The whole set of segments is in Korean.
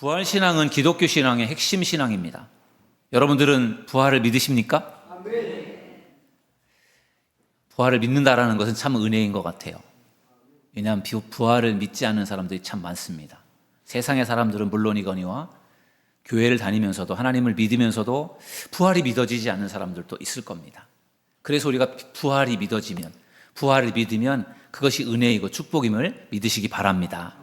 부활신앙은 기독교 신앙의 핵심 신앙입니다. 여러분들은 부활을 믿으십니까? 부활을 믿는다라는 것은 참 은혜인 것 같아요. 왜냐하면 부활을 믿지 않는 사람들이 참 많습니다. 세상의 사람들은 물론이거니와 교회를 다니면서도 하나님을 믿으면서도 부활이 믿어지지 않는 사람들도 있을 겁니다. 그래서 우리가 부활을 믿으면 그것이 은혜이고 축복임을 믿으시기 바랍니다.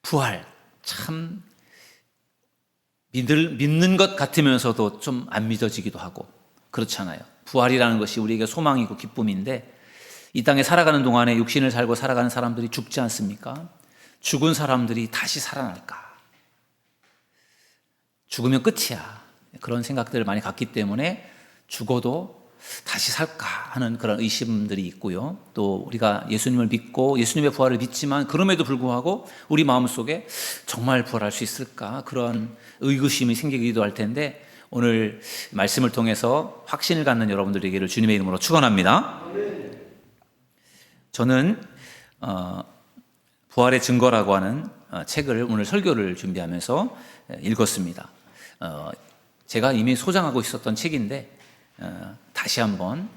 부활, 참 믿는 것 같으면서도 좀 안 믿어지기도 하고 그렇잖아요. 부활이라는 것이 우리에게 소망이고 기쁨인데 이 땅에 살아가는 동안에 육신을 살고 살아가는 사람들이 죽지 않습니까? 죽은 사람들이 다시 살아날까? 죽으면 끝이야. 그런 생각들을 많이 갖기 때문에 죽어도 다시 살까 하는 그런 의심들이 있고요. 또 우리가 예수님을 믿고 예수님의 부활을 믿지만 그럼에도 불구하고 우리 마음속에 정말 부활할 수 있을까? 그런 의구심이 생기기도 할 텐데 오늘 말씀을 통해서 확신을 갖는 여러분들 되기를 주님의 이름으로 축원합니다. 저는 부활의 증거라고 하는 책을 오늘 설교를 준비하면서 읽었습니다. 제가 이미 소장하고 있었던 책인데 다시 한번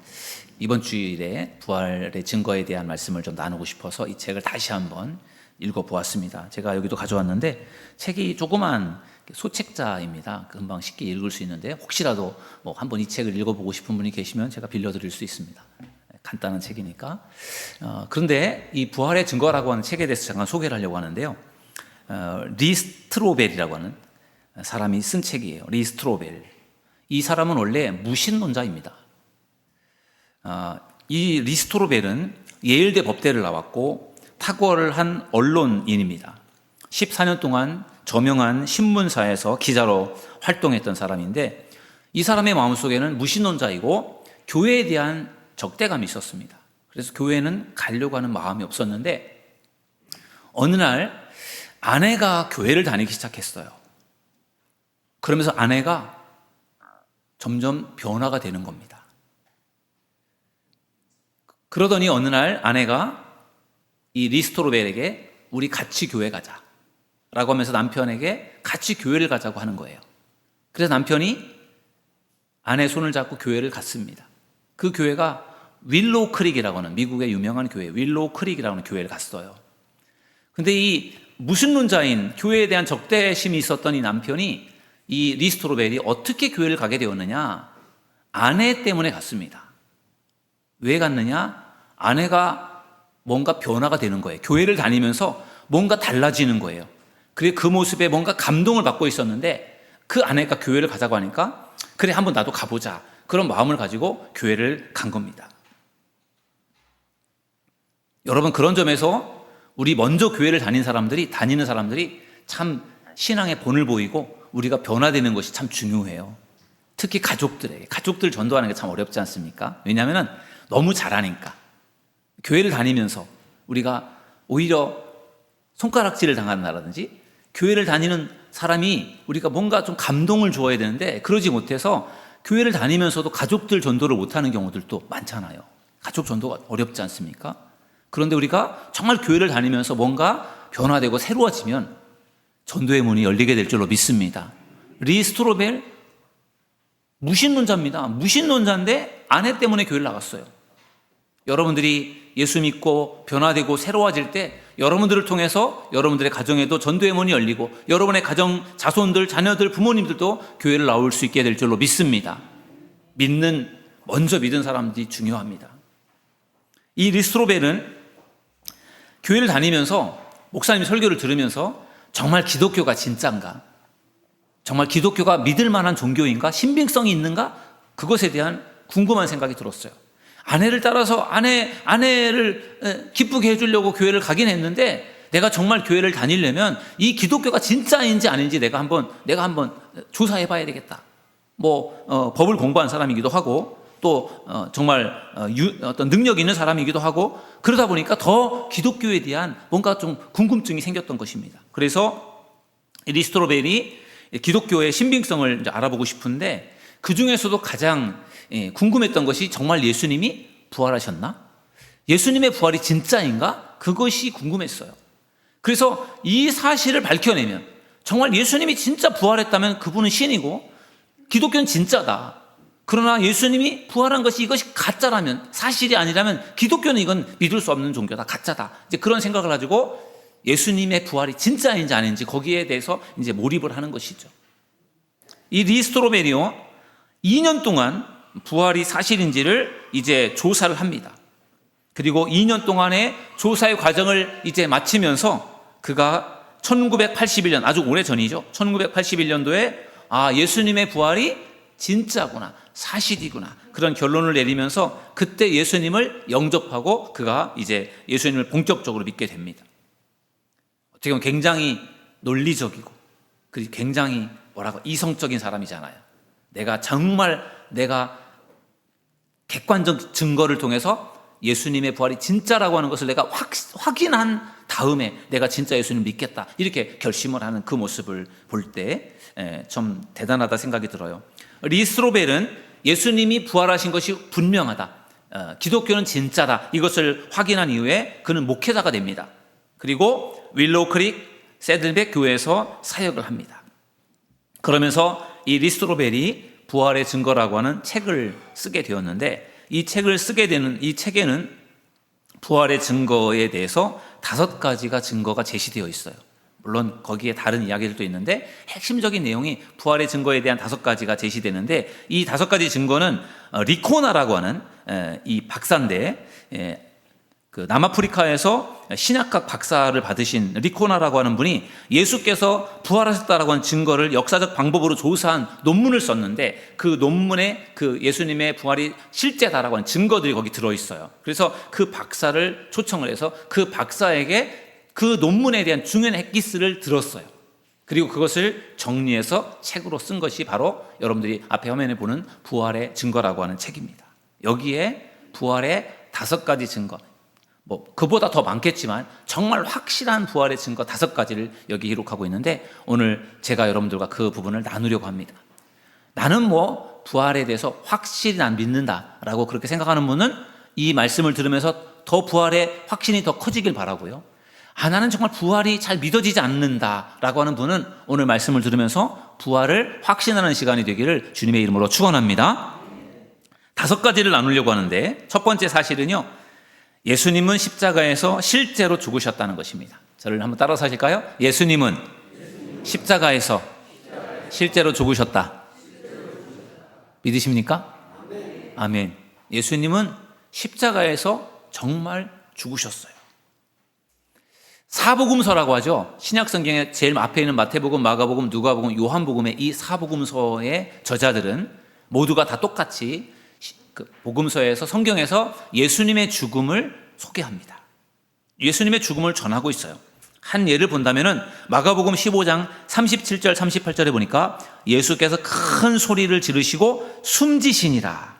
이번 주일에 부활의 증거에 대한 말씀을 좀 나누고 싶어서 이 책을 다시 한번 읽어보았습니다. 제가 여기도 가져왔는데 책이 조그만 소책자입니다. 금방 쉽게 읽을 수 있는데 혹시라도 한번 이 책을 읽어보고 싶은 분이 계시면 제가 빌려드릴 수 있습니다. 간단한 책이니까. 그런데 이 부활의 증거라고 하는 책에 대해서 잠깐 소개를 하려고 하는데요. 리 스트로벨이라고 하는 사람이 쓴 책이에요. 리 스트로벨. 이 사람은 원래 무신론자입니다. 이 리 스트로벨은 예일대 법대를 나왔고 탁월한 언론인입니다. 14년 동안 저명한 신문사에서 기자로 활동했던 사람인데 이 사람의 마음속에는 무신론자이고 교회에 대한 적대감이 있었습니다. 그래서 교회는 가려고 하는 마음이 없었는데 어느 날 아내가 교회를 다니기 시작했어요. 그러면서 아내가 점점 변화가 되는 겁니다. 그러더니 어느 날 아내가 이 리스토로벨에게 우리 같이 교회 가자 라고 하면서 남편에게 같이 교회를 가자고 하는 거예요. 그래서 남편이 아내의 손을 잡고 교회를 갔습니다. 그 교회가 윌로우 크릭이라고 하는 미국의 유명한 교회 윌로우 크릭이라고 하는 교회를 갔어요. 근데 이 무신론자인 교회에 대한 적대심이 있었던 이 남편이 이 리스토로벨이 어떻게 교회를 가게 되었느냐? 아내 때문에 갔습니다. 왜 갔느냐? 아내가 뭔가 변화가 되는 거예요. 교회를 다니면서 뭔가 달라지는 거예요. 그래 그 모습에 뭔가 감동을 받고 있었는데 그 아내가 교회를 가자고 하니까 그래 한번 나도 가보자. 그런 마음을 가지고 교회를 간 겁니다. 여러분 그런 점에서 우리 먼저 교회를 다니는 사람들이 참 신앙의 본을 보이고 우리가 변화되는 것이 참 중요해요. 특히 가족들 전도하는 게 참 어렵지 않습니까? 왜냐하면 너무 잘하니까. 교회를 다니면서 우리가 오히려 손가락질을 당한다든지 교회를 다니는 사람이 우리가 뭔가 좀 감동을 주어야 되는데 그러지 못해서 교회를 다니면서도 가족들 전도를 못하는 경우들도 많잖아요. 가족 전도가 어렵지 않습니까? 그런데 우리가 정말 교회를 다니면서 뭔가 변화되고 새로워지면 전도의 문이 열리게 될 줄로 믿습니다. 리 스트로벨 무신론자입니다. 무신론자인데 아내 때문에 교회를 나갔어요. 여러분들이 예수 믿고 변화되고 새로워질 때 여러분들을 통해서 여러분들의 가정에도 전도의 문이 열리고 여러분의 가정 자손들, 자녀들, 부모님들도 교회를 나올 수 있게 될 줄로 믿습니다. 먼저 믿은 사람들이 중요합니다. 이 리스트로벨은 교회를 다니면서 목사님 설교를 들으면서 정말 기독교가 진짜인가? 정말 기독교가 믿을 만한 종교인가? 신빙성이 있는가? 그것에 대한 궁금한 생각이 들었어요. 아내를 따라서 아내를 기쁘게 해주려고 교회를 가긴 했는데 내가 정말 교회를 다니려면 이 기독교가 진짜인지 아닌지 내가 한번 조사해 봐야 되겠다. 법을 공부한 사람이기도 하고 또 정말 어떤 능력 있는 사람이기도 하고 그러다 보니까 더 기독교에 대한 뭔가 좀 궁금증이 생겼던 것입니다. 그래서 리스토로벨이 기독교의 신빙성을 알아보고 싶은데 그 중에서도 가장 궁금했던 것이 정말 예수님이 부활하셨나? 예수님의 부활이 진짜인가? 그것이 궁금했어요. 그래서 이 사실을 밝혀내면 정말 예수님이 진짜 부활했다면 그분은 신이고 기독교는 진짜다. 그러나 예수님이 부활한 것이 이것이 가짜라면, 사실이 아니라면 기독교는 이건 믿을 수 없는 종교다, 가짜다. 이제 그런 생각을 가지고 예수님의 부활이 진짜인지 아닌지 거기에 대해서 이제 몰입을 하는 것이죠. 이 리 스트로베리오 2년 동안 부활이 사실인지를 이제 조사를 합니다. 그리고 2년 동안의 조사의 과정을 이제 마치면서 그가 1981년, 아주 오래 전이죠. 1981년도에 예수님의 부활이 진짜구나, 사실이구나, 그런 결론을 내리면서 그때 예수님을 영접하고 그가 이제 예수님을 본격적으로 믿게 됩니다. 어떻게 보면 굉장히 논리적이고 그리고 굉장히 이성적인 사람이잖아요. 내가 객관적 증거를 통해서 예수님의 부활이 진짜라고 하는 것을 내가 확인한 다음에 내가 진짜 예수님을 믿겠다, 이렇게 결심을 하는 그 모습을 볼 때 좀 대단하다 생각이 들어요. 리 스트로벨은 예수님이 부활하신 것이 분명하다, 기독교는 진짜다, 이것을 확인한 이후에 그는 목회자가 됩니다. 그리고 윌로우 크릭 새들백 교회에서 사역을 합니다. 그러면서 이 리 스트로벨이 부활의 증거라고 하는 책을 쓰게 되었는데, 이 책을 쓰게 되는 이 책에는 부활의 증거에 대해서 5가지가 증거가 제시되어 있어요. 물론 거기에 다른 이야기들도 있는데 핵심적인 내용이 부활의 증거에 대한 5가지가 제시되는데, 이 5가지 증거는 리코나라고 하는 이 박사인데, 그 남아프리카에서 신약학 박사를 받으신 리코나라고 하는 분이 예수께서 부활하셨다라고 하는 증거를 역사적 방법으로 조사한 논문을 썼는데, 그 논문에 그 예수님의 부활이 실제다라고 하는 증거들이 거기 들어있어요. 그래서 그 박사를 초청을 해서 그 박사에게 그 논문에 대한 중요한 엑기스를 들었어요. 그리고 그것을 정리해서 책으로 쓴 것이 바로 여러분들이 앞에 화면에 보는 부활의 증거라고 하는 책입니다. 여기에 부활의 5가지 증거, 그보다 더 많겠지만 정말 확실한 부활의 증거 5가지를 여기 기록하고 있는데, 오늘 제가 여러분들과 그 부분을 나누려고 합니다. 나는 부활에 대해서 확실히 난 믿는다라고 그렇게 생각하는 분은 이 말씀을 들으면서 더 부활의 확신이 더 커지길 바라고요. 나는 정말 부활이 잘 믿어지지 않는다라고 하는 분은 오늘 말씀을 들으면서 부활을 확신하는 시간이 되기를 주님의 이름으로 축원합니다. 5가지를 나누려고 하는데, 첫 번째 사실은요, 예수님은 십자가에서 실제로 죽으셨다는 것입니다. 저를 한번 따라서 하실까요? 예수님은 십자가에서 실제로 죽으셨다. 믿으십니까? 아멘. 예수님은 십자가에서 정말 죽으셨어요. 사복음서라고 하죠. 신약성경에 제일 앞에 있는 마태복음, 마가복음, 누가복음, 요한복음의 이 사복음서의 저자들은 모두가 다 똑같이 복음서에서, 성경에서 예수님의 죽음을 소개합니다. 예수님의 죽음을 전하고 있어요. 한 예를 본다면은 마가복음 15장 37절 38절에 보니까 예수께서 큰 소리를 지르시고 숨지시니라.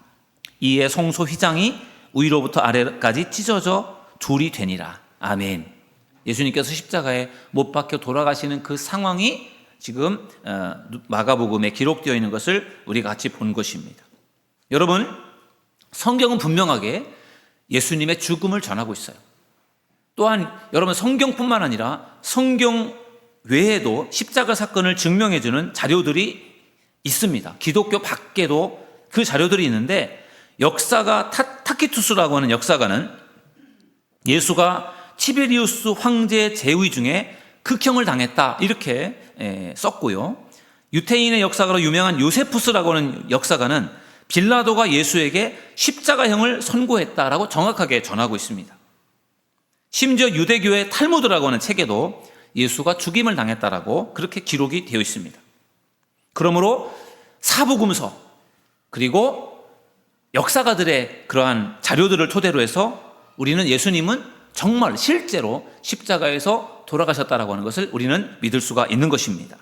이에 성소 휘장이 위로부터 아래까지 찢어져 둘이 되니라. 아멘. 예수님께서 십자가에 못 박혀 돌아가시는 그 상황이 지금 마가복음에 기록되어 있는 것을 우리가 같이 본 것입니다. 여러분, 성경은 분명하게 예수님의 죽음을 전하고 있어요. 또한 여러분, 성경뿐만 아니라 성경 외에도 십자가 사건을 증명해주는 자료들이 있습니다. 기독교 밖에도 그 자료들이 있는데, 역사가 타키투스라고 하는 역사가는 예수가 티베리우스 황제의 재위 중에 극형을 당했다, 이렇게 썼고요. 유태인의 역사가로 유명한 요세푸스라고 하는 역사가는 빌라도가 예수에게 십자가형을 선고했다라고 정확하게 전하고 있습니다. 심지어 유대교의 탈무드라고 하는 책에도 예수가 죽임을 당했다라고 그렇게 기록이 되어 있습니다. 그러므로 사복음서 그리고 역사가들의 그러한 자료들을 토대로 해서 우리는 예수님은 정말 실제로 십자가에서 돌아가셨다라고 하는 것을 우리는 믿을 수가 있는 것입니다.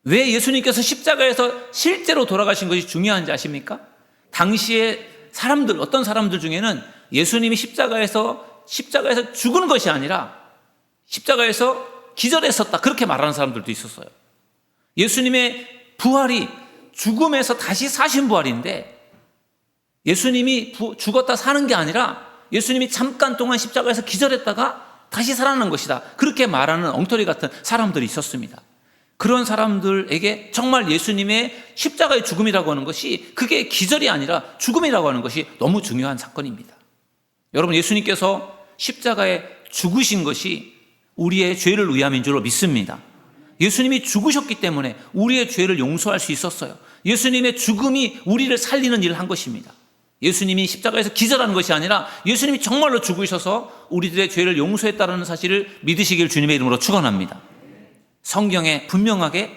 왜 예수님께서 십자가에서 실제로 돌아가신 것이 중요한지 아십니까? 당시에 어떤 사람들 중에는 예수님이 십자가에서 죽은 것이 아니라 십자가에서 기절했었다, 그렇게 말하는 사람들도 있었어요. 예수님의 부활이 죽음에서 다시 사신 부활인데, 예수님이 죽었다 사는 게 아니라 예수님이 잠깐 동안 십자가에서 기절했다가 다시 살아나는 것이다. 그렇게 말하는 엉터리 같은 사람들이 있었습니다. 그런 사람들에게 정말 예수님의 십자가의 죽음이라고 하는 것이 그게 기절이 아니라 죽음이라고 하는 것이 너무 중요한 사건입니다. 여러분, 예수님께서 십자가에 죽으신 것이 우리의 죄를 위함인 줄로 믿습니다. 예수님이 죽으셨기 때문에 우리의 죄를 용서할 수 있었어요. 예수님의 죽음이 우리를 살리는 일을 한 것입니다. 예수님이 십자가에서 기절하는 것이 아니라 예수님이 정말로 죽으셔서 우리들의 죄를 용서했다는 사실을 믿으시길 주님의 이름으로 축원합니다. 성경에 분명하게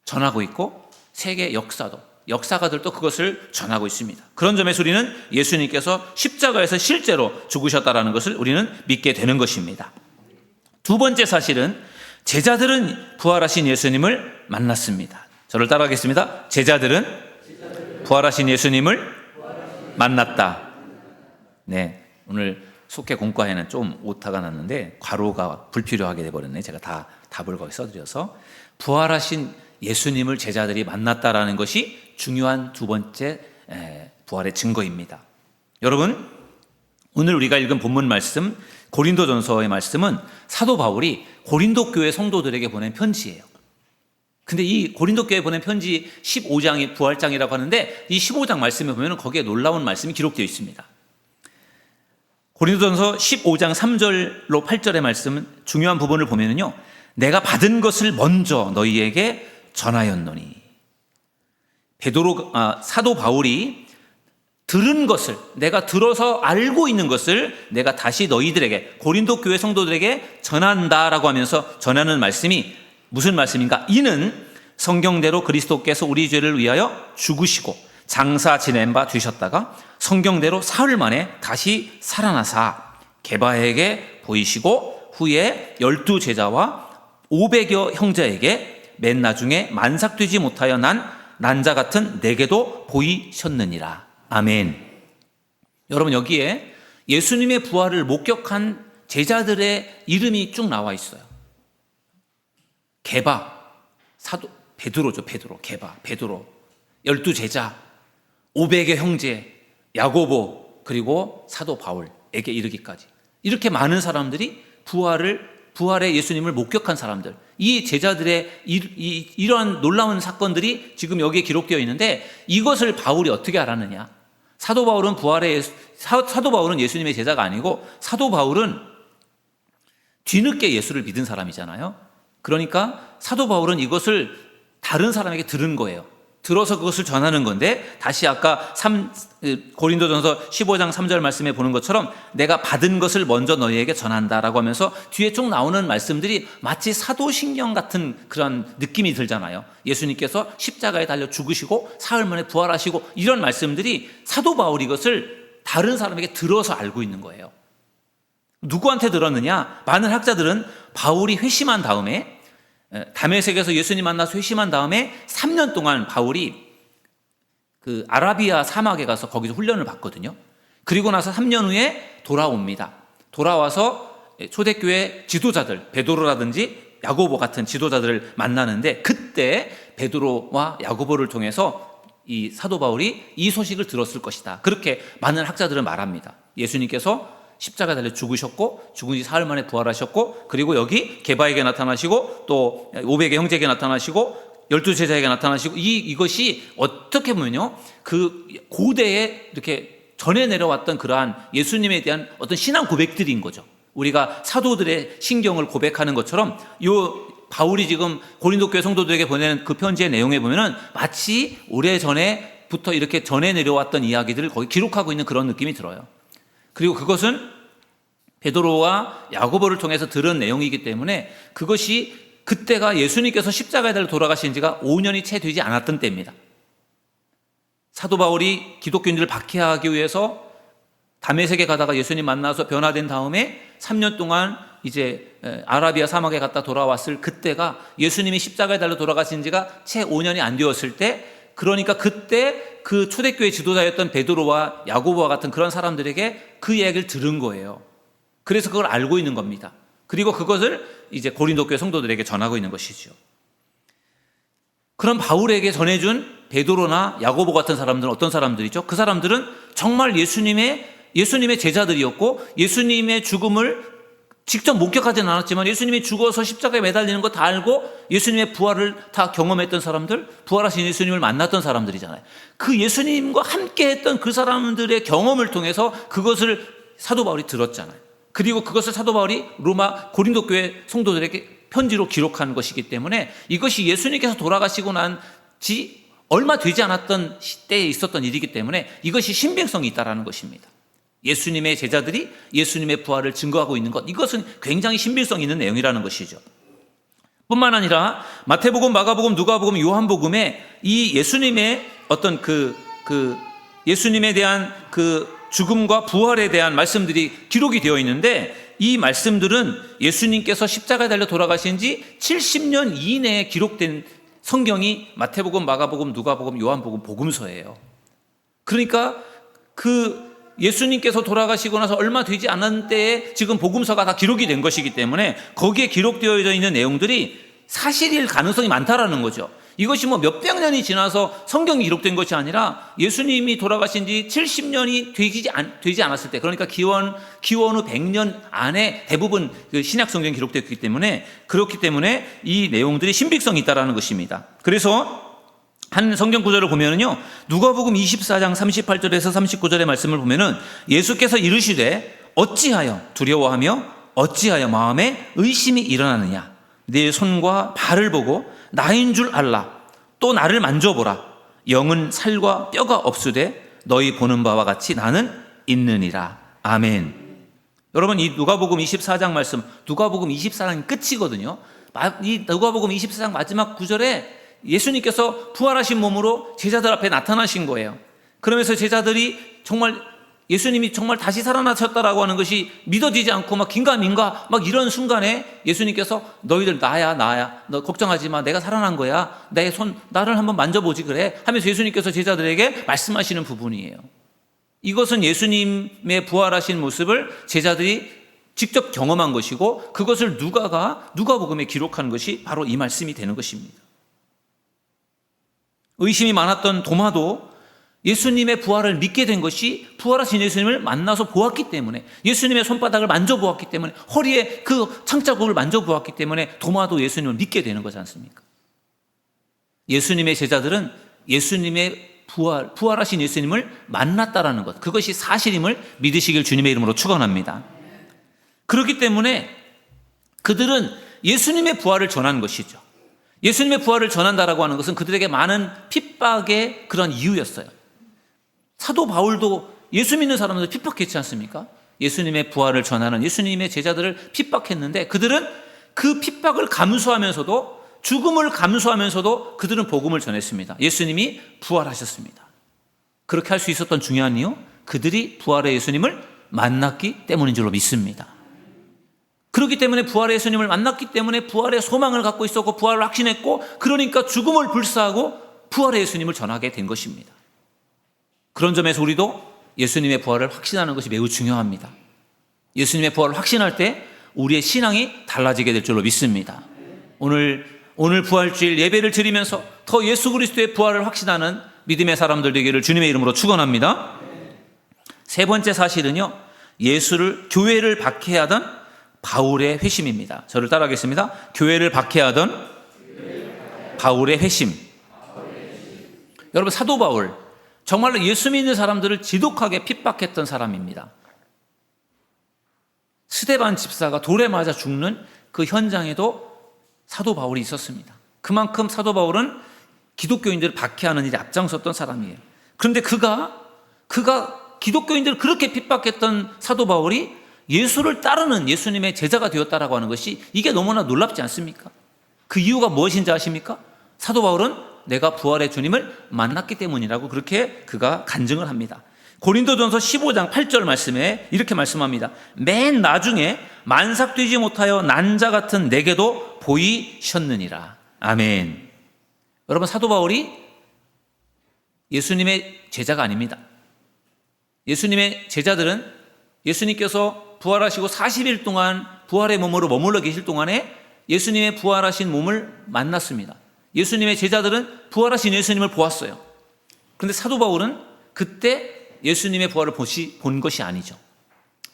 전하고 있고 세계 역사가들도 그것을 전하고 있습니다. 그런 점에서 우리는 예수님께서 십자가에서 실제로 죽으셨다는 것을 우리는 믿게 되는 것입니다. 두 번째 사실은 제자들은 부활하신 예수님을 만났습니다. 저를 따라하겠습니다. 제자들은 부활하신 예수님을 만났다. 네, 오늘 속회 공과에는 좀 오타가 났는데 괄호가 불필요하게 돼버렸네. 제가 다 답을 거기 써드려서 부활하신 예수님을 제자들이 만났다라는 것이 중요한 두 번째 부활의 증거입니다. 여러분, 오늘 우리가 읽은 본문 말씀 고린도전서의 말씀은 사도 바울이 고린도 교회 성도들에게 보낸 편지예요. 근데 이 고린도 교회에 보낸 편지 15장이 부활장이라고 하는데 이 15장 말씀에 보면 거기에 놀라운 말씀이 기록되어 있습니다. 고린도전서 15장 3절로 8절의 말씀은 중요한 부분을 보면요, 내가 받은 것을 먼저 너희에게 전하였노니. 사도 바울이 들은 것을, 내가 들어서 알고 있는 것을 내가 다시 너희들에게, 고린도 교회 성도들에게 전한다라고 하면서 전하는 말씀이 무슨 말씀인가? 이는 성경대로 그리스도께서 우리 죄를 위하여 죽으시고 장사 지낸 바 되셨다가 성경대로 사흘 만에 다시 살아나사 게바에게 보이시고 후에 12 제자와 500여 형제에게 맨 나중에 만삭되지 못하여 난 자 같은 내게도 보이셨느니라. 아멘. 여러분, 여기에 예수님의 부활을 목격한 제자들의 이름이 쭉 나와 있어요. 게바, 사도 베드로죠. 베드로, 12 제자, 500의 형제, 야고보, 그리고 사도 바울에게 이르기까지 이렇게 많은 사람들이 부활의 예수님을 목격한 사람들, 이 제자들의 이러한 놀라운 사건들이 지금 여기에 기록되어 있는데 이것을 바울이 어떻게 알았느냐? 사도 바울은 예수님의 제자가 아니고 사도 바울은 뒤늦게 예수를 믿은 사람이잖아요. 그러니까 사도 바울은 이것을 다른 사람에게 들은 거예요. 들어서 그것을 전하는 건데, 다시 아까 고린도전서 15장 3절 말씀에 보는 것처럼 내가 받은 것을 먼저 너희에게 전한다라고 하면서 뒤에 쭉 나오는 말씀들이 마치 사도신경 같은 그런 느낌이 들잖아요. 예수님께서 십자가에 달려 죽으시고 사흘 만에 부활하시고 이런 말씀들이 사도 바울이 이것을 다른 사람에게 들어서 알고 있는 거예요. 누구한테 들었느냐? 많은 학자들은 바울이 회심한 다음에, 다메섹에서 예수님 만나서 회심한 다음에 3년 동안 바울이 그 아라비아 사막에 가서 거기서 훈련을 받거든요. 그리고 나서 3년 후에 돌아옵니다. 돌아와서 초대교회 지도자들, 베드로라든지 야고보 같은 지도자들을 만나는데, 그때 베드로와 야고보를 통해서 이 사도 바울이 이 소식을 들었을 것이다. 그렇게 많은 학자들은 말합니다. 예수님께서 십자가에 달려 죽으셨고 죽은 지 사흘 만에 부활하셨고, 그리고 여기 게바에게 나타나시고 또 500의 형제에게 나타나시고 12 제자에게 나타나시고, 이것이 어떻게 보면요, 그 고대에 이렇게 전해 내려왔던 그러한 예수님에 대한 어떤 신앙 고백들인 거죠. 우리가 사도들의 신경을 고백하는 것처럼 요 바울이 지금 고린도 교회 성도들에게 보내는 그 편지의 내용에 보면은 마치 오래전에부터 이렇게 전해 내려왔던 이야기들을 거기 기록하고 있는 그런 느낌이 들어요. 그리고 그것은 베드로와 야고보를 통해서 들은 내용이기 때문에 그것이 그때가 예수님께서 십자가에 달려 돌아가신 지가 5년이 채 되지 않았던 때입니다. 사도 바울이 기독교인들을 박해하기 위해서 다메섹에 가다가 예수님 만나서 변화된 다음에 3년 동안 이제 아라비아 사막에 갔다 돌아왔을 그때가 예수님이 십자가에 달려 돌아가신 지가 채 5년이 안 되었을 때, 그러니까 그때 그 초대교회 지도자였던 베드로와 야고보와 같은 그런 사람들에게 그 이야기를 들은 거예요. 그래서 그걸 알고 있는 겁니다. 그리고 그것을 이제 고린도 교회 성도들에게 전하고 있는 것이죠. 그럼 바울에게 전해준 베드로나 야고보 같은 사람들은 어떤 사람들이죠? 그 사람들은 정말 예수님의 제자들이었고 예수님의 죽음을 직접 목격하지는 않았지만 예수님이 죽어서 십자가에 매달리는 거 다 알고 예수님의 부활을 다 경험했던 사람들, 부활하신 예수님을 만났던 사람들이잖아요. 그 예수님과 함께 했던 그 사람들의 경험을 통해서 그것을 사도 바울이 들었잖아요. 그리고 그것을 사도 바울이 로마 고린도 교회 성도들에게 편지로 기록한 것이기 때문에 이것이 예수님께서 돌아가시고 난 지 얼마 되지 않았던 시대에 있었던 일이기 때문에 이것이 신빙성이 있다는 것입니다. 예수님의 제자들이 예수님의 부활을 증거하고 있는 것, 이것은 굉장히 신빙성 있는 내용이라는 것이죠. 뿐만 아니라 마태복음, 마가복음, 누가복음, 요한복음에 이 예수님의 어떤 예수님에 대한 그 죽음과 부활에 대한 말씀들이 기록이 되어 있는데, 이 말씀들은 예수님께서 십자가에 달려 돌아가신 지 70년 이내에 기록된 성경이 마태복음, 마가복음, 누가복음, 요한복음, 복음서예요. 그러니까 그 예수님께서 돌아가시고 나서 얼마 되지 않은 때에 지금 복음서가 다 기록이 된 것이기 때문에 거기에 기록되어 있는 내용들이 사실일 가능성이 많다라는 거죠. 이것이 뭐 몇백 년이 지나서 성경이 기록된 것이 아니라 예수님이 돌아가신 지 70년이 되지 않았을 때, 그러니까 기원 후 100년 안에 대부분 그 신약 성경이 기록됐기 때문에, 그렇기 때문에 이 내용들이 신빙성이 있다라는 것입니다. 그래서 한 성경 구절을 보면은요, 누가복음 24장 38절에서 39절의 말씀을 보면은 예수께서 이르시되 어찌하여 두려워하며 어찌하여 마음에 의심이 일어나느냐, 내 손과 발을 보고 나인 줄 알라. 또 나를 만져보라. 영은 살과 뼈가 없으되 너희 보는 바와 같이 나는 있느니라. 아멘. 여러분, 이 누가복음 24장 말씀, 누가복음 24장이 끝이거든요. 이 누가복음 24장 마지막 구절에 예수님께서 부활하신 몸으로 제자들 앞에 나타나신 거예요. 그러면서 제자들이 정말 예수님이 정말 다시 살아나셨다라고 하는 것이 믿어지지 않고 막 긴가민가 막 이런 순간에 예수님께서 너희들 나야 너 걱정하지 마, 내가 살아난 거야, 내 손 나를 한번 만져보지 그래 하면서 예수님께서 제자들에게 말씀하시는 부분이에요. 이것은 예수님의 부활하신 모습을 제자들이 직접 경험한 것이고, 그것을 누가복음에 기록한 것이 바로 이 말씀이 되는 것입니다. 의심이 많았던 도마도 예수님의 부활을 믿게 된 것이 부활하신 예수님을 만나서 보았기 때문에, 예수님의 손바닥을 만져보았기 때문에, 허리에 그 창자국을 만져보았기 때문에 도마도 예수님을 믿게 되는 거지 않습니까? 예수님의 제자들은 예수님의 부활하신 예수님을 만났다라는 것, 그것이 사실임을 믿으시길 주님의 이름으로 축원합니다. 그렇기 때문에 그들은 예수님의 부활을 전한 것이죠. 예수님의 부활을 전한다라고 하는 것은 그들에게 많은 핍박의 그런 이유였어요. 사도 바울도 예수 믿는 사람들 핍박했지 않습니까? 예수님의 부활을 전하는 예수님의 제자들을 핍박했는데, 그들은 그 핍박을 감수하면서도, 죽음을 감수하면서도 그들은 복음을 전했습니다. 예수님이 부활하셨습니다. 그렇게 할 수 있었던 중요한 이유, 그들이 부활의 예수님을 만났기 때문인 줄로 믿습니다. 그렇기 때문에 부활의 예수님을 만났기 때문에 부활의 소망을 갖고 있었고 부활을 확신했고, 그러니까 죽음을 불사하고 부활의 예수님을 전하게 된 것입니다. 그런 점에서 우리도 예수님의 부활을 확신하는 것이 매우 중요합니다. 예수님의 부활을 확신할 때 우리의 신앙이 달라지게 될 줄로 믿습니다. 오늘 부활주일 예배를 드리면서 더 예수 그리스도의 부활을 확신하는 믿음의 사람들 되기를 주님의 이름으로 축원합니다. 세 번째 사실은요, 교회를 박해하던 바울의 회심입니다. 저를 따라하겠습니다. 교회를 박해하던 바울의 회심. 여러분, 사도 바울 정말로 예수 믿는 사람들을 지독하게 핍박했던 사람입니다. 스데반 집사가 돌에 맞아 죽는 그 현장에도 사도 바울이 있었습니다. 그만큼 사도 바울은 기독교인들을 박해하는 일에 앞장섰던 사람이에요. 그런데 그가 기독교인들을 그렇게 핍박했던 사도 바울이 예수를 따르는 예수님의 제자가 되었다라고 하는 것이, 이게 너무나 놀랍지 않습니까? 그 이유가 무엇인지 아십니까? 사도 바울은 내가 부활의 주님을 만났기 때문이라고 그렇게 그가 간증을 합니다. 고린도전서 15장 8절 말씀에 이렇게 말씀합니다. 맨 나중에 만삭되지 못하여 난 자 같은 내게도 보이셨느니라. 아멘. 여러분, 사도 바울이 예수님의 제자가 아닙니다. 예수님의 제자들은 예수님께서 부활하시고 40일 동안 부활의 몸으로 머물러 계실 동안에 예수님의 부활하신 몸을 만났습니다. 예수님의 제자들은 부활하신 예수님을 보았어요. 그런데 사도 바울은 그때 예수님의 부활을 본 것이 아니죠.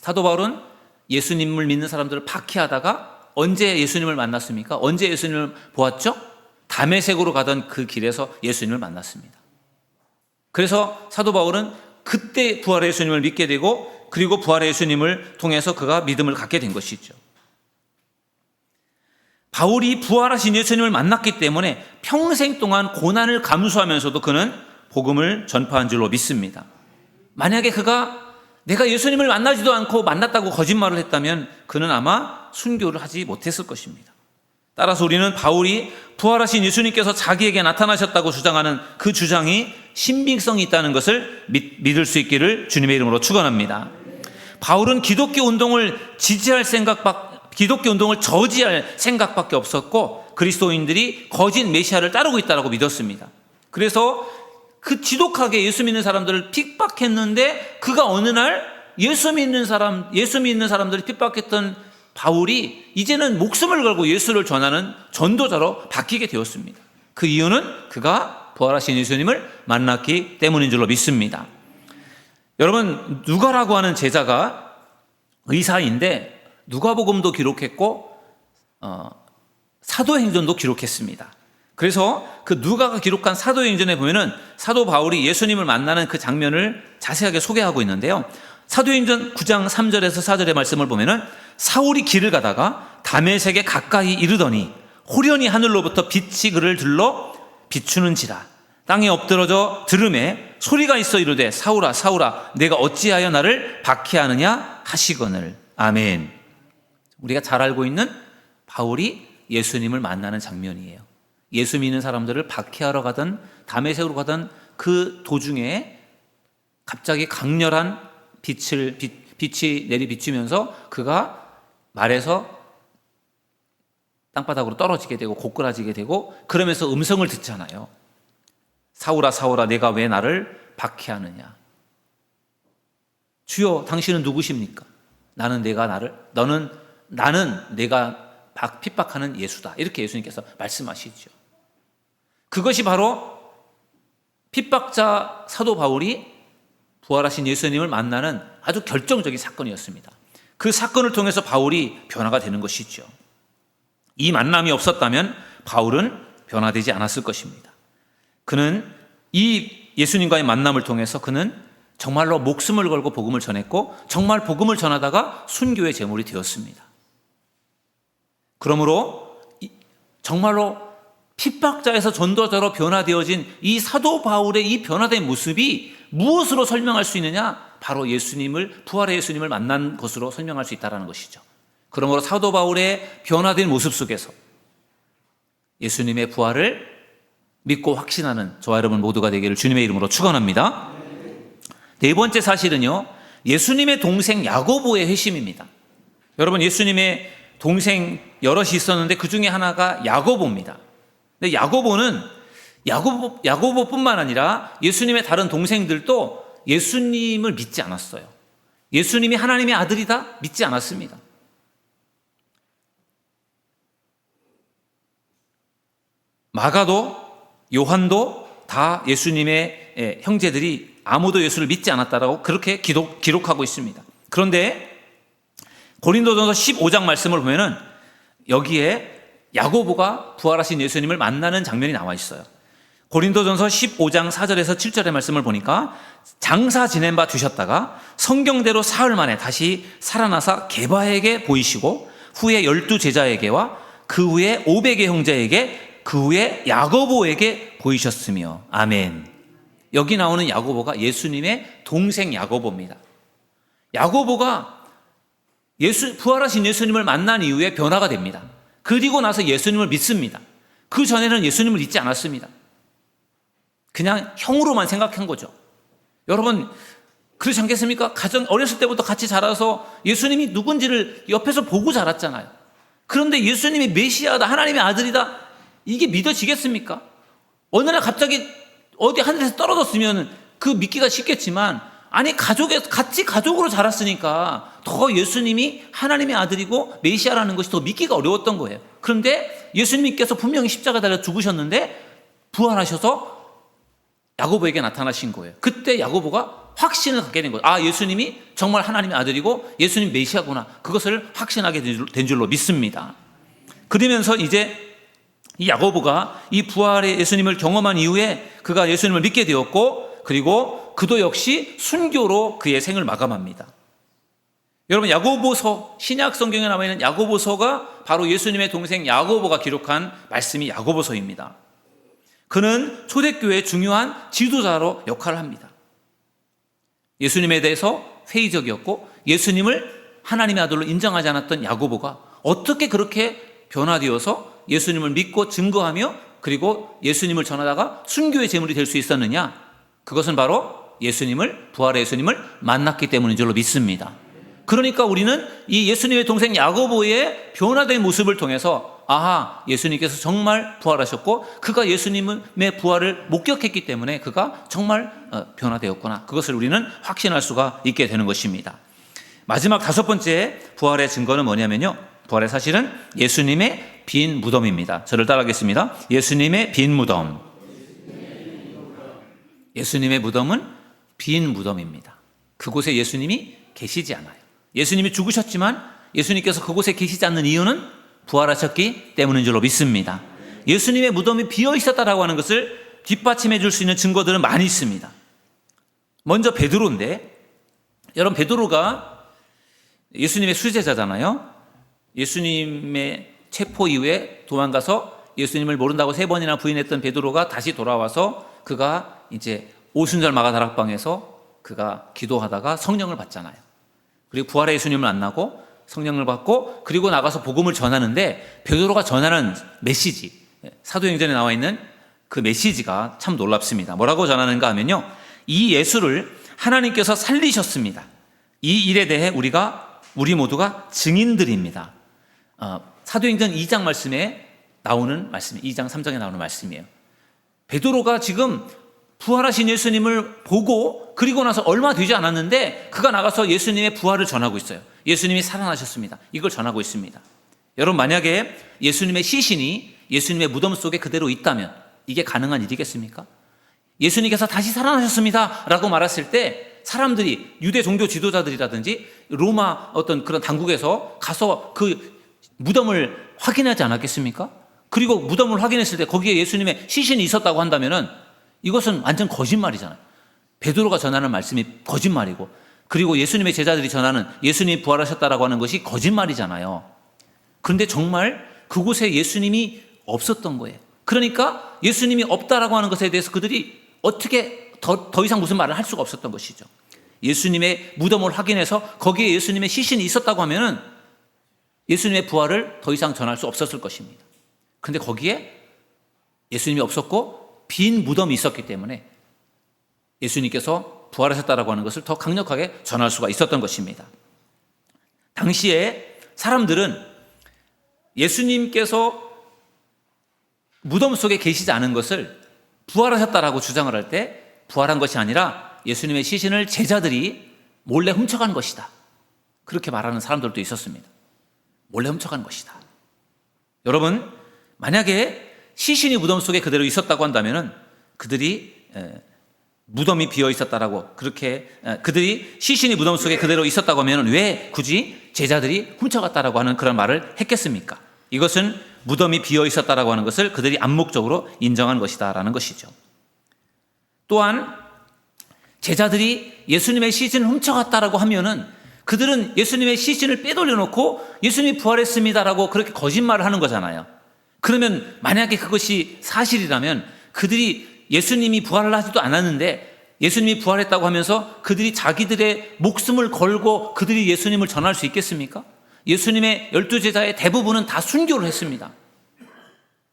사도 바울은 예수님을 믿는 사람들을 박해하다가 언제 예수님을 만났습니까? 언제 예수님을 보았죠? 다메섹으로 가던 그 길에서 예수님을 만났습니다. 그래서 사도 바울은 그때 부활의 예수님을 믿게 되고, 그리고 부활의 예수님을 통해서 그가 믿음을 갖게 된 것이죠. 바울이 부활하신 예수님을 만났기 때문에 평생 동안 고난을 감수하면서도 그는 복음을 전파한 줄로 믿습니다. 만약에 그가 내가 예수님을 만나지도 않고 만났다고 거짓말을 했다면 그는 아마 순교를 하지 못했을 것입니다. 따라서 우리는 바울이 부활하신 예수님께서 자기에게 나타나셨다고 주장하는 그 주장이 신빙성이 있다는 것을 믿을 수 있기를 주님의 이름으로 축원합니다. 바울은 기독교 운동을 저지할 생각밖에 없었고, 그리스도인들이 거짓 메시아를 따르고 있다고 믿었습니다. 그래서 그 지독하게 예수 믿는 사람들을 핍박했는데, 그가 어느 날 예수 믿는 사람들을 핍박했던 바울이 이제는 목숨을 걸고 예수를 전하는 전도자로 바뀌게 되었습니다. 그 이유는 그가 부활하신 예수님을 만났기 때문인 줄로 믿습니다. 여러분, 누가라고 하는 제자가 의사인데 누가복음도 기록했고 사도행전도 기록했습니다. 그래서 그 누가가 기록한 사도행전에 보면은 사도 바울이 예수님을 만나는 그 장면을 자세하게 소개하고 있는데요. 사도행전 9장 3절에서 4절의 말씀을 보면은 사울이 길을 가다가 다메섹에 가까이 이르더니 호련히 하늘로부터 빛이 그를 들러 비추는지라. 땅에 엎드러져 들음에 소리가 있어 이르되 사울아 사울아 내가 어찌하여 나를 박해하느냐 하시거늘. 아멘. 우리가 잘 알고 있는 바울이 예수님을 만나는 장면이에요. 예수 믿는 사람들을 박해하러 가던, 다메섹으로 가던 그 도중에 갑자기 강렬한 빛이 내리비추면서 그가 말에서 땅바닥으로 떨어지게 되고 고꾸라지게 되고, 그러면서 음성을 듣잖아요. 사울아 사울아 내가 왜 나를 박해하느냐. 주여 당신은 누구십니까? 나는 내가 핍박하는 예수다. 이렇게 예수님께서 말씀하시죠. 그것이 바로 핍박자 사도 바울이 부활하신 예수님을 만나는 아주 결정적인 사건이었습니다. 그 사건을 통해서 바울이 변화가 되는 것이죠. 이 만남이 없었다면 바울은 변화되지 않았을 것입니다. 그는 이 예수님과의 만남을 통해서 그는 정말로 목숨을 걸고 복음을 전했고, 정말 복음을 전하다가 순교의 제물이 되었습니다. 그러므로 정말로 핍박자에서 전도자로 변화되어진 이 사도 바울의 이 변화된 모습이 무엇으로 설명할 수 있느냐? 바로 부활의 예수님을 만난 것으로 설명할 수 있다는 것이죠. 그러므로 사도 바울의 변화된 모습 속에서 예수님의 부활을 믿고 확신하는 저와 여러분 모두가 되기를 주님의 이름으로 축원합니다. 네 번째 사실은요, 예수님의 동생 야고보의 회심입니다. 여러분, 예수님의 동생 여럿이 있었는데 그 중에 하나가 야고보입니다. 근데 야고보뿐만 아니라 예수님의 다른 동생들도 예수님을 믿지 않았어요. 예수님이 하나님의 아들이다? 믿지 않았습니다. 마가도 요한도 다 예수님의 형제들이 아무도 예수를 믿지 않았다라고 그렇게 기록하고 있습니다. 그런데 고린도전서 15장 말씀을 보면은 여기에 야고보가 부활하신 예수님을 만나는 장면이 나와 있어요. 고린도전서 15장 4절에서 7절의 말씀을 보니까 장사 지낸 바 되셨다가 성경대로 사흘 만에 다시 살아나사 게바에게 보이시고 후에 12제자에게와 그 후에 500의 형제에게 그 후에 야고보에게 보이셨으며. 아멘. 여기 나오는 야고보가 예수님의 동생 야고보입니다. 야고보가 부활하신 예수님을 만난 이후에 변화가 됩니다. 그리고 나서 예수님을 믿습니다. 그 전에는 예수님을 믿지 않았습니다. 그냥 형으로만 생각한 거죠. 여러분, 그렇지 않겠습니까? 어렸을 때부터 같이 자라서 예수님이 누군지를 옆에서 보고 자랐잖아요. 그런데 예수님이 메시아다, 하나님의 아들이다, 이게 믿어지겠습니까? 어느 날 갑자기 어디 하늘에서 떨어졌으면 그 믿기가 쉽겠지만, 아니 같이 가족으로 자랐으니까 더 예수님이 하나님의 아들이고 메시아라는 것이 더 믿기가 어려웠던 거예요. 그런데 예수님께서 분명히 십자가 달려 죽으셨는데 부활하셔서 야고보에게 나타나신 거예요. 그때 야고보가 확신을 갖게 된 거죠. 아, 예수님이 정말 하나님의 아들이고 예수님 메시아구나. 그것을 확신하게 된 줄로 믿습니다. 그러면서 이제 이 야고보가 이 부활의 예수님을 경험한 이후에 그가 예수님을 믿게 되었고, 그리고 그도 역시 순교로 그의 생을 마감합니다. 여러분, 야고보서, 신약 성경에 나와 있는 야고보서가 바로 예수님의 동생 야고보가 기록한 말씀이 야고보서입니다. 그는 초대교회의 중요한 지도자로 역할을 합니다. 예수님에 대해서 회의적이었고 예수님을 하나님의 아들로 인정하지 않았던 야고보가 어떻게 그렇게 변화되어서 예수님을 믿고 증거하며 그리고 예수님을 전하다가 순교의 제물이 될 수 있었느냐? 그것은 바로 부활의 예수님을 만났기 때문인 줄로 믿습니다. 그러니까 우리는 이 예수님의 동생 야고보의 변화된 모습을 통해서 아하, 예수님께서 정말 부활하셨고 그가 예수님의 부활을 목격했기 때문에 그가 정말 변화되었구나. 그것을 우리는 확신할 수가 있게 되는 것입니다. 마지막 5번째 부활의 증거는 뭐냐면요, 부활의 사실은 예수님의 빈 무덤입니다. 저를 따라하겠습니다. 예수님의 빈 무덤. 예수님의 무덤은 빈 무덤입니다. 그곳에 예수님이 계시지 않아요. 예수님이 죽으셨지만 예수님께서 그곳에 계시지 않는 이유는 부활하셨기 때문인 줄로 믿습니다. 예수님의 무덤이 비어 있었다라고 하는 것을 뒷받침해 줄 수 있는 증거들은 많이 있습니다. 먼저 베드로인데, 여러분, 베드로가 예수님의 수제자잖아요. 예수님의 체포 이후에 도망가서 예수님을 모른다고 3번이나 부인했던 베드로가 다시 돌아와서 그가 이제 오순절 마가다락방에서 그가 기도하다가 성령을 받잖아요. 그리고 부활의 예수님을 만나고 성령을 받고 그리고 나가서 복음을 전하는데, 베드로가 전하는 메시지, 사도행전에 나와 있는 그 메시지가 참 놀랍습니다. 뭐라고 전하는가 하면요, 이 예수를 하나님께서 살리셨습니다. 이 일에 대해 우리 모두가 증인들입니다. 사도행전 2장 말씀에 나오는 말씀, 2장 3장에 나오는 말씀이에요. 베드로가 지금 부활하신 예수님을 보고 그리고 나서 얼마 되지 않았는데 그가 나가서 예수님의 부활을 전하고 있어요. 예수님이 살아나셨습니다. 이걸 전하고 있습니다. 여러분, 만약에 예수님의 시신이 예수님의 무덤 속에 그대로 있다면 이게 가능한 일이겠습니까? 예수님께서 다시 살아나셨습니다 라고 말했을 때 사람들이, 유대 종교 지도자들이라든지 로마 어떤 그런 당국에서 가서 그 무덤을 확인하지 않았겠습니까? 그리고 무덤을 확인했을 때 거기에 예수님의 시신이 있었다고 한다면은 이것은 완전 거짓말이잖아요. 베드로가 전하는 말씀이 거짓말이고, 그리고 예수님의 제자들이 전하는 예수님이 부활하셨다라고 하는 것이 거짓말이잖아요. 그런데 정말 그곳에 예수님이 없었던 거예요. 그러니까 예수님이 없다라고 하는 것에 대해서 그들이 어떻게 더 이상 무슨 말을 할 수가 없었던 것이죠. 예수님의 무덤을 확인해서 거기에 예수님의 시신이 있었다고 하면은 예수님의 부활을 더 이상 전할 수 없었을 것입니다. 그런데 거기에 예수님이 없었고 빈 무덤이 있었기 때문에 예수님께서 부활하셨다라고 하는 것을 더 강력하게 전할 수가 있었던 것입니다. 당시에 사람들은 예수님께서 무덤 속에 계시지 않은 것을 부활하셨다라고 주장을 할 때 부활한 것이 아니라 예수님의 시신을 제자들이 몰래 훔쳐간 것이다, 그렇게 말하는 사람들도 있었습니다. 몰래 훔쳐간 것이다. 여러분, 만약에 시신이 무덤 속에 그대로 있었다고 한다면은 그들이 무덤이 비어 있었다라고, 그렇게 그들이 시신이 무덤 속에 그대로 있었다고 하면 왜 굳이 제자들이 훔쳐갔다라고 하는 그런 말을 했겠습니까? 이것은 무덤이 비어 있었다라고 하는 것을 그들이 암묵적으로 인정한 것이다라는 것이죠. 또한 제자들이 예수님의 시신을 훔쳐갔다라고 하면은 그들은 예수님의 시신을 빼돌려 놓고 예수님이 부활했습니다라고 그렇게 거짓말을 하는 거잖아요. 그러면 만약에 그것이 사실이라면 그들이 예수님이 부활을 하지도 않았는데 예수님이 부활했다고 하면서 그들이 자기들의 목숨을 걸고 그들이 예수님을 전할 수 있겠습니까? 예수님의 12제자의 대부분은 다 순교를 했습니다.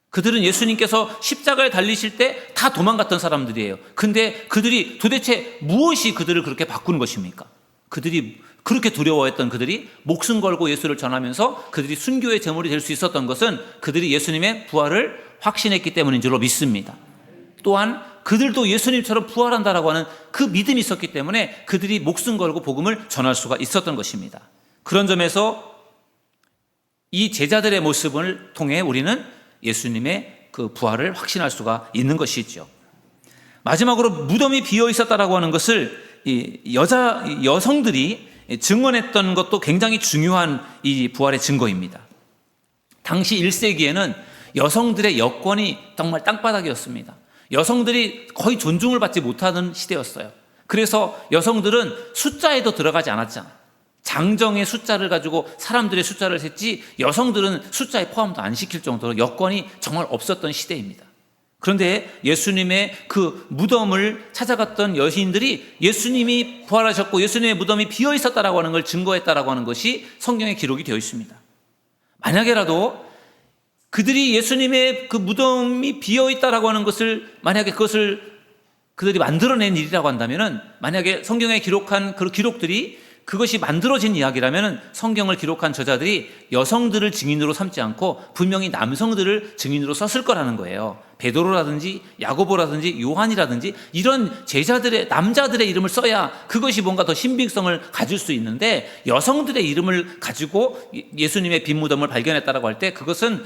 그들은 예수님께서 십자가에 달리실 때 다 도망갔던 사람들이에요. 근데 그들이 도대체 무엇이 그들을 그렇게 바꾼 것입니까? 그들이 그렇게 두려워했던 그들이 목숨 걸고 예수를 전하면서 그들이 순교의 제물이 될 수 있었던 것은 그들이 예수님의 부활을 확신했기 때문인 줄로 믿습니다. 또한 그들도 예수님처럼 부활한다라고 하는 그 믿음이 있었기 때문에 그들이 목숨 걸고 복음을 전할 수가 있었던 것입니다. 그런 점에서 이 제자들의 모습을 통해 우리는 예수님의 그 부활을 확신할 수가 있는 것이죠. 마지막으로 무덤이 비어 있었다라고 하는 것을 이 여성들이 증언했던 것도 굉장히 중요한 이 부활의 증거입니다. 당시 1세기에는 여성들의 여권이 정말 땅바닥이었습니다. 여성들이 거의 존중을 받지 못하는 시대였어요. 그래서 여성들은 숫자에도 들어가지 않았잖아요. 장정의 숫자를 가지고 사람들의 숫자를 셌지 여성들은 숫자에 포함도 안 시킬 정도로 여권이 정말 없었던 시대입니다. 그런데 예수님의 그 무덤을 찾아갔던 여인들이 예수님이 부활하셨고 예수님의 무덤이 비어 있었다라고 하는 걸 증거했다라고 하는 것이 성경에 기록이 되어 있습니다. 만약에라도 그들이 예수님의 그 무덤이 비어 있다라고 하는 것을 만약에 그것을 그들이 만들어낸 일이라고 한다면은 만약에 성경에 기록한 그 기록들이 그것이 만들어진 이야기라면 성경을 기록한 저자들이 여성들을 증인으로 삼지 않고 분명히 남성들을 증인으로 썼을 거라는 거예요. 베드로라든지 야고보라든지 요한이라든지 이런 제자들의 남자들의 이름을 써야 그것이 뭔가 더 신빙성을 가질 수 있는데 여성들의 이름을 가지고 예수님의 빈 무덤을 발견했다라고 할 때 그것은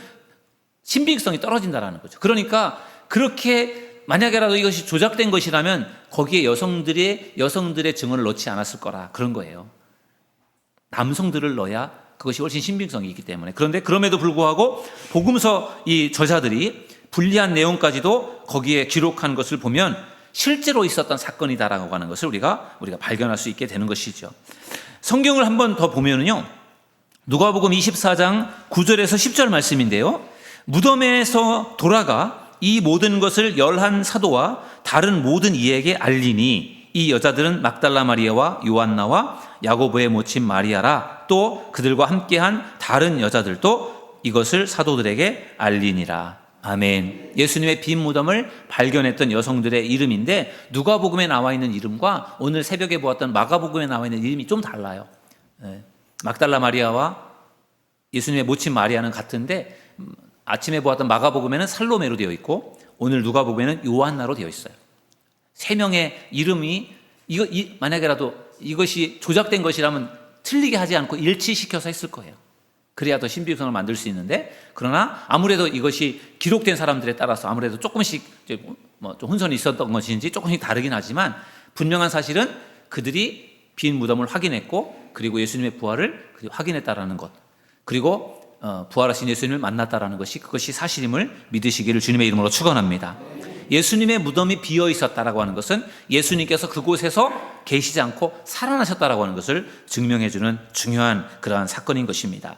신빙성이 떨어진다라는 거죠. 그러니까 그렇게 만약에라도 이것이 조작된 것이라면 거기에 여성들의 증언을 넣지 않았을 거라 그런 거예요. 남성들을 넣어야 그것이 훨씬 신빙성이 있기 때문에. 그런데 그럼에도 불구하고 복음서 이 저자들이 불리한 내용까지도 거기에 기록한 것을 보면 실제로 있었던 사건이다라고 하는 것을 우리가 발견할 수 있게 되는 것이죠. 성경을 한 번 더 보면은요. 누가복음 24장 9절에서 10절 말씀인데요. 무덤에서 돌아가 이 모든 것을 11 사도와 다른 모든 이에게 알리니 이 여자들은 막달라 마리아와 요한나와 야고보의 모친 마리아라 또 그들과 함께한 다른 여자들도 이것을 사도들에게 알리니라. 아멘. 예수님의 빈 무덤을 발견했던 여성들의 이름인데 누가복음에 나와 있는 이름과 오늘 새벽에 보았던 마가복음에 나와 있는 이름이 좀 달라요. 막달라 마리아와 예수님의 모친 마리아는 같은데 아침에 보았던 마가복음에는 살로메로 되어 있고 오늘 누가복음에는 요한나로 되어 있어요. 세 명의 이름이 만약에라도 이것이 조작된 것이라면 틀리게 하지 않고 일치시켜서 했을 거예요. 그래야 더 신빙성을 만들 수 있는데 그러나 아무래도 이것이 기록된 사람들에 따라서 아무래도 조금씩 좀 혼선이 있었던 것인지 조금씩 다르긴 하지만 분명한 사실은 그들이 빈 무덤을 확인했고 그리고 예수님의 부활을 확인했다라는 것 그리고 부활하신 예수님을 만났다라는 것이 그것이 사실임을 믿으시기를 주님의 이름으로 축원합니다. 예수님의 무덤이 비어 있었다라고 하는 것은 예수님께서 그곳에서 계시지 않고 살아나셨다라고 하는 것을 증명해 주는 중요한 그러한 사건인 것입니다.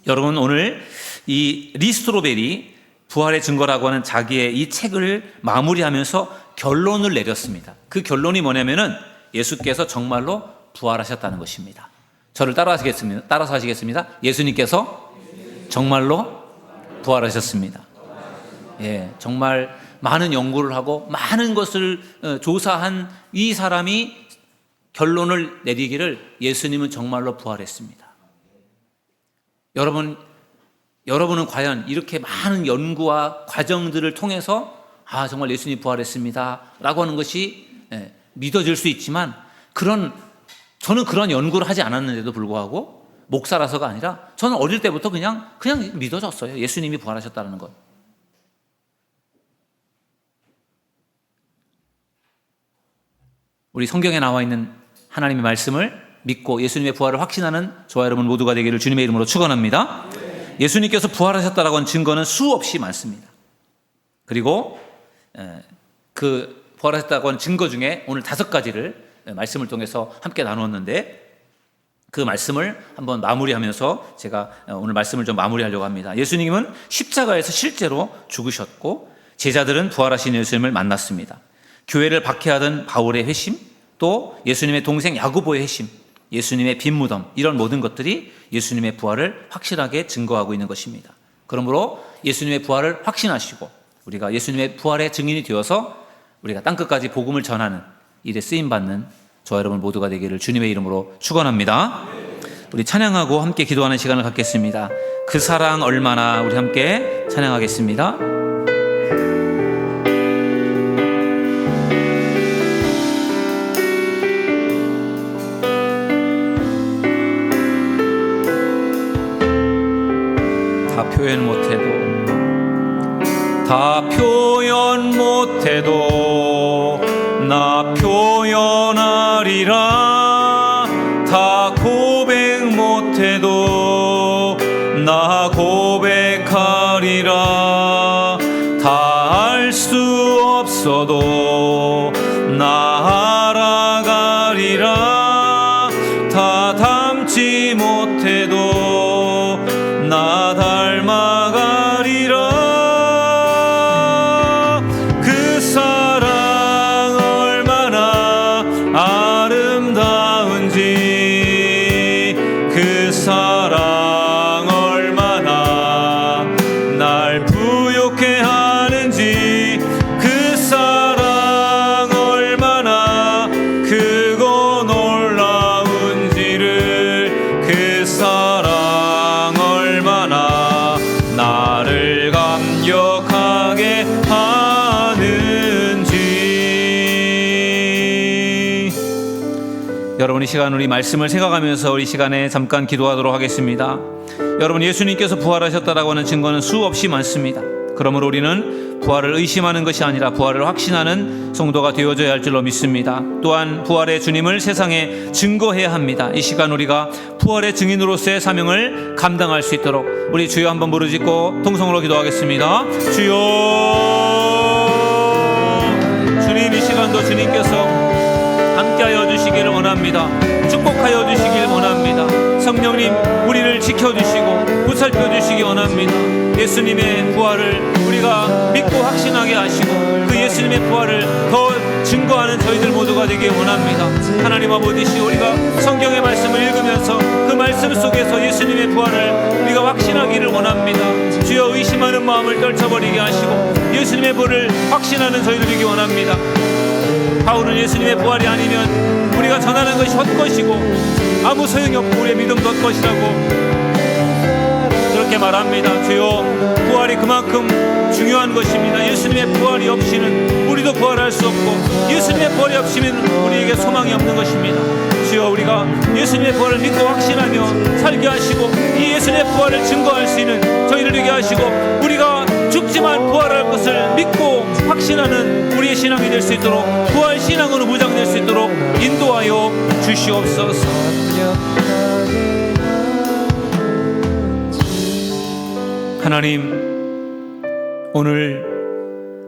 여러분 오늘 이 리스트로벨이 부활의 증거라고 하는 자기의 이 책을 마무리하면서 결론을 내렸습니다. 그 결론이 뭐냐면은 예수께서 정말로 부활하셨다는 것입니다. 저를 따라서 하시겠습니다. 예수님께서 정말로 부활하셨습니다. 예, 정말 많은 연구를 하고 많은 것을 조사한 이 사람이 결론을 내리기를 예수님은 정말로 부활했습니다. 여러분은 과연 이렇게 많은 연구와 과정들을 통해서 정말 예수님이 부활했습니다 라고 하는 것이 믿어질 수 있지만 저는 그런 연구를 하지 않았는데도 불구하고 목사라서가 아니라 저는 어릴 때부터 그냥 믿어졌어요. 예수님이 부활하셨다는 것. 우리 성경에 나와 있는 하나님의 말씀을 믿고 예수님의 부활을 확신하는 저와 여러분 모두가 되기를 주님의 이름으로 축원합니다. 예수님께서 부활하셨다라고 하는 증거는 수없이 많습니다. 그리고 그 부활하셨다고 하는 증거 중에 오늘 5가지를 말씀을 통해서 함께 나누었는데 그 말씀을 한번 마무리하면서 제가 오늘 말씀을 좀 마무리하려고 합니다. 예수님은 십자가에서 실제로 죽으셨고 제자들은 부활하신 예수님을 만났습니다. 교회를 박해하던 바울의 회심, 또 예수님의 동생 야고보의 회심, 예수님의 빈 무덤 이런 모든 것들이 예수님의 부활을 확실하게 증거하고 있는 것입니다. 그러므로 예수님의 부활을 확신하시고 우리가 예수님의 부활의 증인이 되어서 우리가 땅끝까지 복음을 전하는 일에 쓰임받는 저와 여러분 모두가 되기를 주님의 이름으로 축원합니다. 우리 찬양하고 함께 기도하는 시간을 갖겠습니다. 그 사랑 얼마나 우리 함께 찬양하겠습니다. 다 표현 못해도 나 표현하 고백하리라. 다 고백 못해도 나 고백하리라. 다 알 수 없어도 나 알아가리라. 다 닮지 못해도 나 닮아가리라. 그 사랑 얼마나 아름다운지, 그 사랑 얼마나 날 부욕해 하는지, 그 사랑 얼마나 크고 놀라운지를, 그 사랑 얼마나 나를 감격하게 하는지. 여러분, 이 시간 우리 말씀을 생각하면서 우리 시간에 잠깐 기도하도록 하겠습니다. 여러분, 예수님께서 부활하셨다라고 하는 증거는 수없이 많습니다. 그러므로 우리는 부활을 의심하는 것이 아니라 부활을 확신하는 성도가 되어져야 할 줄로 믿습니다. 또한 부활의 주님을 세상에 증거해야 합니다. 이 시간 우리가 부활의 증인으로서의 사명을 감당할 수 있도록 우리 주여 한번 부르짖고 통성으로 기도하겠습니다. 주여, 주님, 이 시간도 주님께서 함께하여 주시기를 원합니다. 축복하여 주시기를 원합니다. 성령님, 우리를 지켜주시고 보살펴 주시기 원합니다. 예수님의 부활을 우리가 믿고 확신하게 하시고 그 예수님의 부활을 더 증거하는 저희들 모두가 되길 원합니다. 하나님 아버지, 우리가 성경의 말씀을 읽으면서 그 말씀 속에서 예수님의 부활을 우리가 확신하기를 원합니다. 주여, 의심하는 마음을 떨쳐버리게 하시고 예수님의 부활을 확신하는 저희들이기 원합니다. 바울은 예수님의 부활이 아니면 우리가 전하는 것이 헛것이고 아무 소용이 없고 우리의 믿음도 헛것이라고 그렇게 말합니다. 주여, 부활이 그만큼 중요한 것입니다. 예수님의 부활이 없이는 우리도 부활할 수 없고 예수님의 부활이 없이는 우리에게 소망이 없는 것입니다. 주여, 우리가 예수님의 부활을 믿고 확신하며 살게 하시고 이 예수님의 부활을 증거할 수 있는 저희를 되게 하시고 우리가 죽지만 부활할 것을 믿고 확신하는 우리의 신앙이 될 수 있도록 부활 신앙으로 무장될 수 있도록 인도하여 주시옵소서. 하나님, 오늘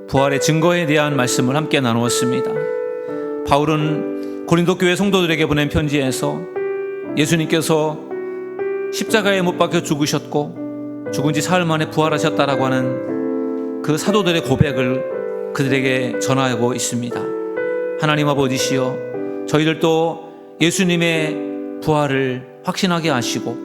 부활의 증거에 대한 말씀을 함께 나누었습니다. 바울은 고린도 교회 성도들에게 보낸 편지에서 예수님께서 십자가에 못 박혀 죽으셨고 죽은 지 사흘 만에 부활하셨다라고 하는 그 사도들의 고백을 그들에게 전하고 있습니다. 하나님 아버지시여, 저희들도 예수님의 부활을 확신하게 하시고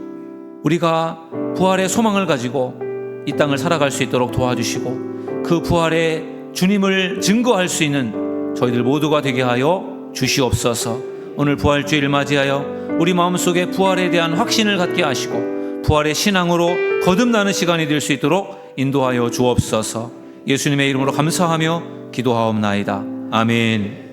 우리가 부활의 소망을 가지고 이 땅을 살아갈 수 있도록 도와주시고 그 부활의 주님을 증거할 수 있는 저희들 모두가 되게 하여 주시옵소서. 오늘 부활주일 맞이하여 우리 마음속에 부활에 대한 확신을 갖게 하시고 부활의 신앙으로 거듭나는 시간이 될 수 있도록 인도하여 주옵소서. 예수님의 이름으로 감사하며 기도하옵나이다. 아멘.